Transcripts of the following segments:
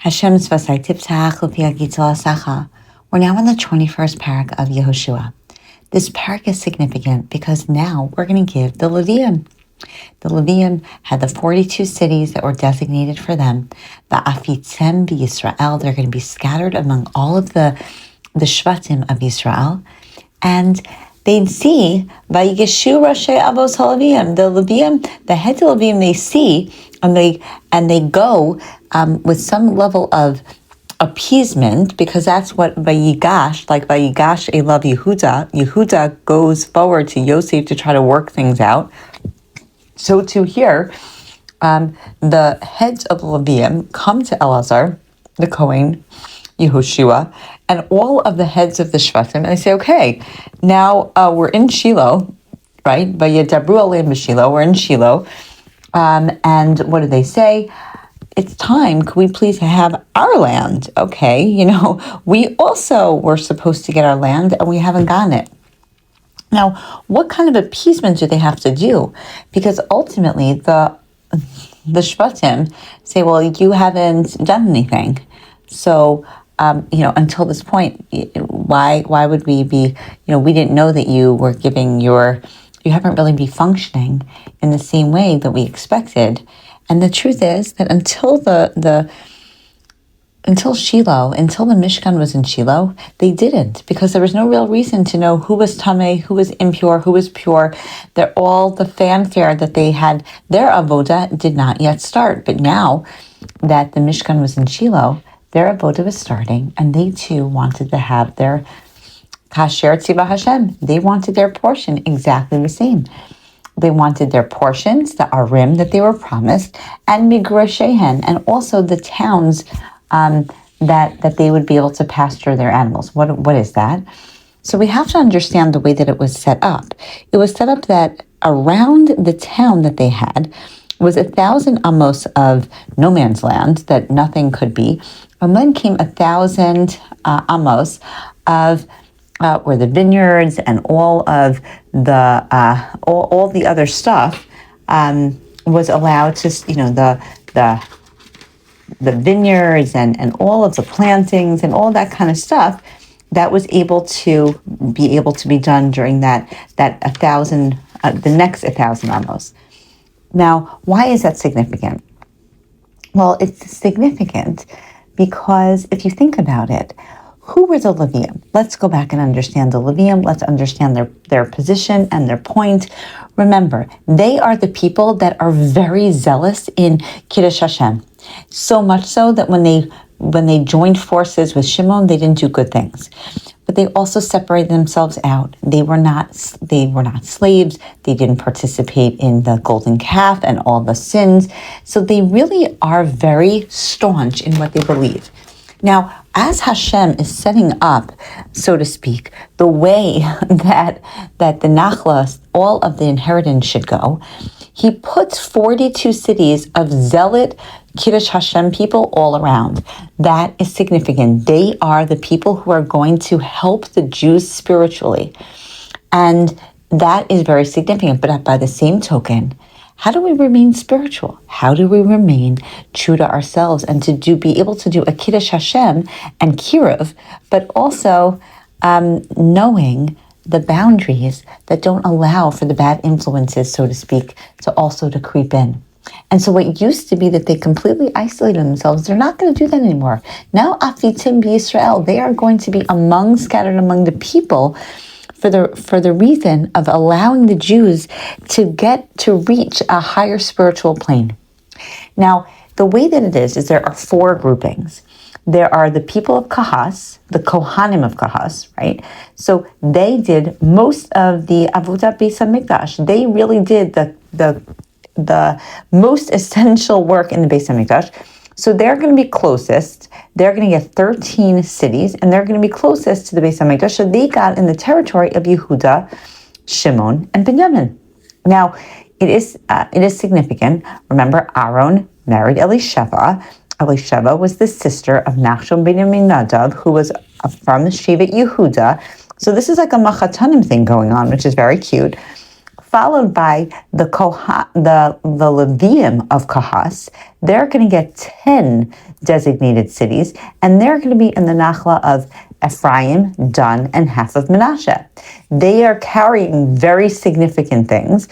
Hashem Svasai Tiptach Lupia Gitza Sacha. We're now in the 21st Perek of Yehoshua. This Perek is significant because now we're going to give the Levium. The Levium had the 42 cities that were designated for them. The Afitzem Yisrael, they're going to be scattered among all of the Shvatim of Yisrael. And they'd see, Vayigeshu Rashi Avos HaLeviim, the Levium, the heads of Levium, they see, and they go with some level of appeasement, because that's what Vayigash, like Vayigash Elav Yehuda goes forward to Yosef to try to work things out. So to here, the heads of Levium come to Elazar, the Kohen, Yehoshua, and all of the heads of the Shvatim, and they say, okay, now we're in Shiloh, right? Vayidabru aleim b'Shiloh, we're in Shiloh, and what do they say? It's time, could we please have our land? Okay, we also were supposed to get our land, and we haven't gotten it. Now, what kind of appeasement do they have to do? Because ultimately, the Shvatim say, well, you haven't done anything. So, until this point, why would we be, we didn't know that you were giving you haven't really been functioning in the same way that we expected. And the truth is that until Shiloh, until the Mishkan was in Shiloh, they didn't, because there was no real reason to know who was tamei, who was impure, who was pure. They're all the fanfare that they had, their avoda did not yet start. But now that the Mishkan was in Shiloh, their avoda was starting, and they too wanted to have their kasher tzivah Hashem. They wanted their portion exactly the same. They wanted their portions, the arim that they were promised, and migrashehen, and also the towns that they would be able to pasture their animals. What is that? So we have to understand the way that it was set up. It was set up that around the town that they had was 1,000 amos of no man's land that nothing could be, and then came 1,000 amos of where the vineyards and all of the all the other stuff was allowed to, the vineyards and all of the plantings and all that kind of stuff that was able to be done during that 1,000 the next 1,000 amos. Now, why is that significant? Well, it's significant because if you think about it, who were the Levium? Let's go back and understand the Levium. Let's understand their position and their point. Remember, they are the people that are very zealous in Kiddush Hashem. So much so that when they joined forces with Shimon, they didn't do good things. But they also separated themselves out. They were not slaves. They didn't participate in the golden calf and all the sins. So they really are very staunch in what they believe. Now, as Hashem is setting up, so to speak, the way that the Nachlas, all of the inheritance should go, he puts 42 cities of zealot Kiddush Hashem people all around. That is significant. They are the people who are going to help the Jews spiritually. And that is very significant. But by the same token, how do we remain spiritual? How do we remain true to ourselves and to be able to do a Kiddush Hashem and Kiruv, but also knowing the boundaries that don't allow for the bad influences, so to speak, to creep in. And so what used to be that they completely isolated themselves, they're not going to do that anymore. Now, Afitim B'Yisrael, they are going to be scattered among the people for the reason of allowing the Jews to reach a higher spiritual plane. Now, the way that it is there are 4 groupings. There are the people of Kahas, the Kohanim of Kahas, right? So they did most of the Avodat Beis HaMikdash. They really did the most essential work in the Beis HaMikdash. So they're going to be closest. They're going to get 13 cities, and they're going to be closest to the Beis HaMikdash. So they got in the territory of Yehuda, Shimon, and Benjamin. Now, it is significant. Remember, Aaron married Elisheva. Elisheva was the sister of Nachshon ben Aminadab, who was from the Shevet Yehuda. So this is like a Machatanim thing going on, which is very cute. followed by the Levium of Kahas. They're going to get 10 designated cities, and they're going to be in the Nachla of Ephraim, Dan, and half of Manasseh. They are carrying very significant things.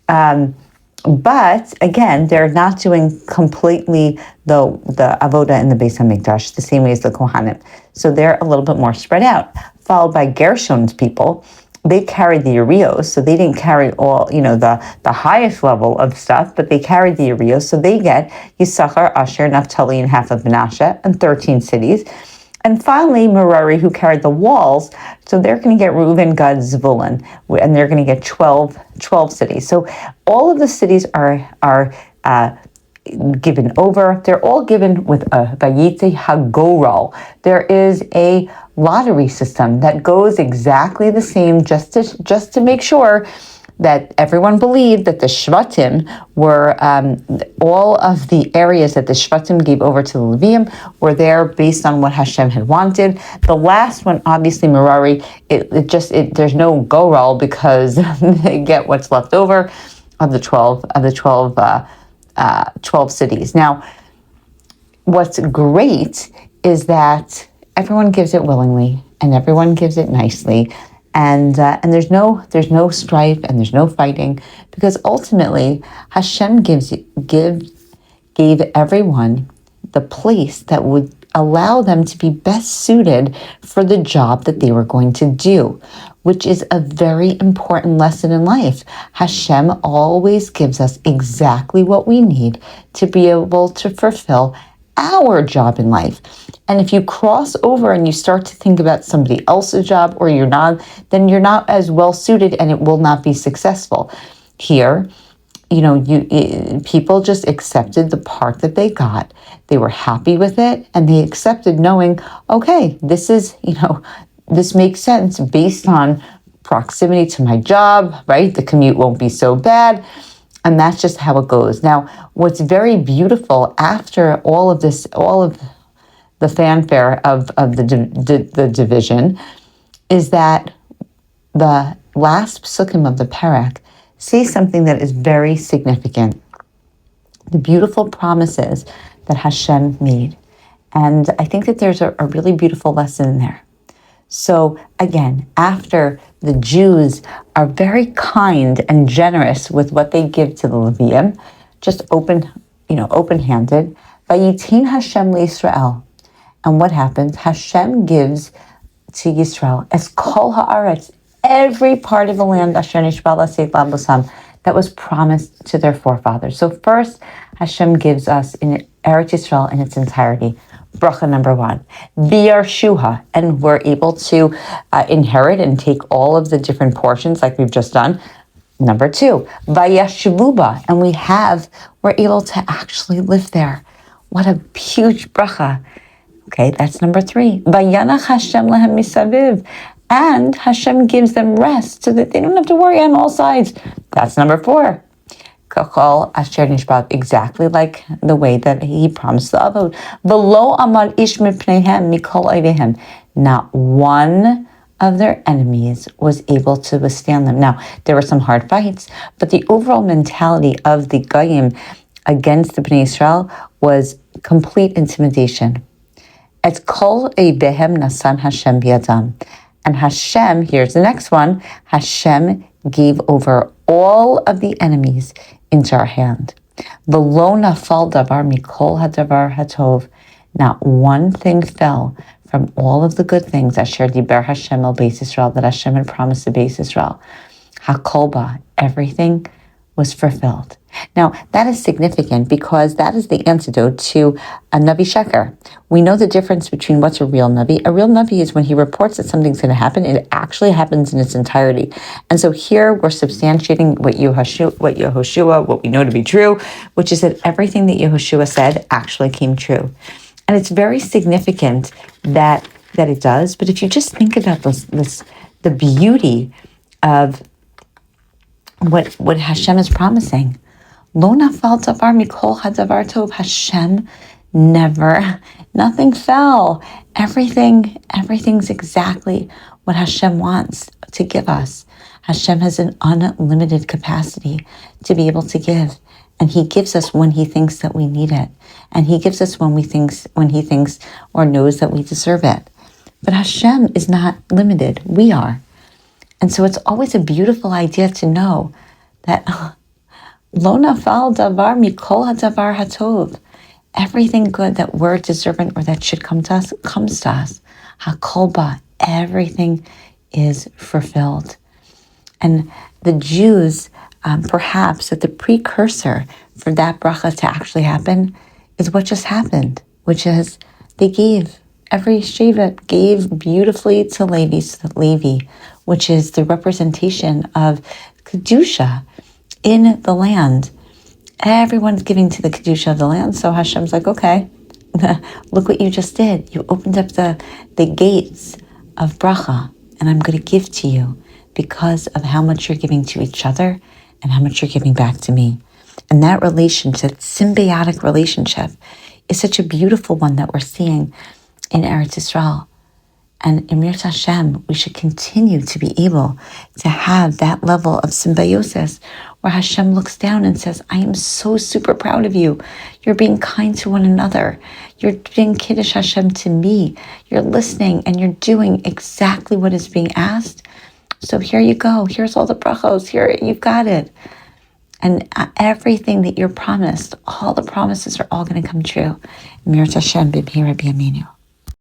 But again, they're not doing completely the avoda in the Beis Hamikdash the same way as the Kohanim. So they're a little bit more spread out. Followed by Gershon's people, they carried the Urios, so they didn't carry all, the highest level of stuff, but they carried the Urios, so they get Yisachar, Asher, Naphtali, and half of Manasseh, and 13 cities. And finally, Merari, who carried the walls, so they're going to get Reuven, Gad, Zebulun, and they're going to get 12 cities. So all of the cities are given over. They're all given with a Vayitze Hagoral. There is a lottery system that goes exactly the same, just to make sure that everyone believed that the Shvatim were, all of the areas that the Shvatim gave over to the Levium were there based on what Hashem had wanted. The last one, obviously Merari, there's no goral because they get what's left over of the 12 cities. Now, what's great is that everyone gives it willingly and everyone gives it nicely. And there's no strife and there's no fighting, because ultimately Hashem gave everyone the place that would allow them to be best suited for the job that they were going to do, which is a very important lesson in life. Hashem always gives us exactly what we need to be able to fulfill our job in life. And if you cross over and you start to think about somebody else's job, or you're not, then you're not as well suited and it will not be successful. Here, people just accepted the part that they got. They were happy with it and they accepted knowing, okay, this makes sense based on proximity to my job, right? The commute won't be so bad. And that's just how it goes. Now, what's very beautiful after all of this, all of the fanfare of the division, is that the last psukim of the Perek say something that is very significant. The beautiful promises that Hashem made. And I think that there's a really beautiful lesson in there. So again, after the Jews are very kind and generous with what they give to the Levium, just open-handed, Vayitin Hashem leIsrael. And what happens? Hashem gives to Yisrael as kol haaretz, every part of the land asher nishba l'aseit labosam, that was promised to their forefathers. So first, Hashem gives us in Eretz Yisrael in its entirety. Bracha number 1, Biyarshuha, and we're able to inherit and take all of the different portions like we've just done. Number 2, Vayashvuba, and we're able to actually live there. What a huge bracha. Okay, that's number 3. Vayanach Hashem lehem misaviv, and Hashem gives them rest so that they don't have to worry on all sides. That's number 4. Kakol asher nishbat, exactly like the way that he promised the avot. V'lo amar ish mipneihem mikol oivehem. Not one of their enemies was able to withstand them. Now, there were some hard fights, but the overall mentality of the Goyim against the Bnei Israel was complete intimidation. Et kol oivehem nasan Hashem biyadam. And Hashem, here's the next one, Hashem gave over all of the enemies into our hand. V'lo nafal davar mikol hadavar hatov. Not one thing fell from all of the good things asher diber Hashem al Beis Yisrael, that Hashem had promised to Beis Yisrael. Hakolba, everything was fulfilled. Now, that is significant because that is the antidote to a Navi Sheker. We know the difference between what's a real Navi. A real Navi is when he reports that something's going to happen, it actually happens in its entirety. And so here we're substantiating what Yehoshua, what we know to be true, which is that everything that Yehoshua said actually came true. And it's very significant that it does. But if you just think about the beauty of what Hashem is promising, Lo nafal davar mikol hadavar tov. Hashem never Nothing fell. Everything's exactly what Hashem wants to give us. Hashem has an unlimited capacity to be able to give. And he gives us when he thinks that we need it. And he gives us when he thinks or knows that we deserve it. But Hashem is not limited. We are. And so it's always a beautiful idea to know that Lo nafal davar mikol hadavar hatov. Everything good that we're deserving or that should come to us, comes to us. Hakolba, everything is fulfilled. And the Jews, perhaps that the precursor for that bracha to actually happen is what just happened, which is they gave. Every Shevet gave beautifully to Levi, which is the representation of Kedusha in the land. Everyone's giving to the Kedusha of the land. So Hashem's like, okay, look what you just did. You opened up the gates of bracha, and I'm going to give to you because of how much you're giving to each other and how much you're giving back to me. And that relationship, symbiotic relationship, is such a beautiful one that we're seeing in Eretz Yisrael. And in Mirz Hashem, we should continue to be able to have that level of symbiosis where Hashem looks down and says, I am so super proud of you. You're being kind to one another. You're being Kiddush Hashem to me. You're listening and you're doing exactly what is being asked. So here you go. Here's all the brachos. Here, you've got it. And everything that you're promised, all the promises are all going to come true. Mirz Hashem, b'mihira b'yameinu.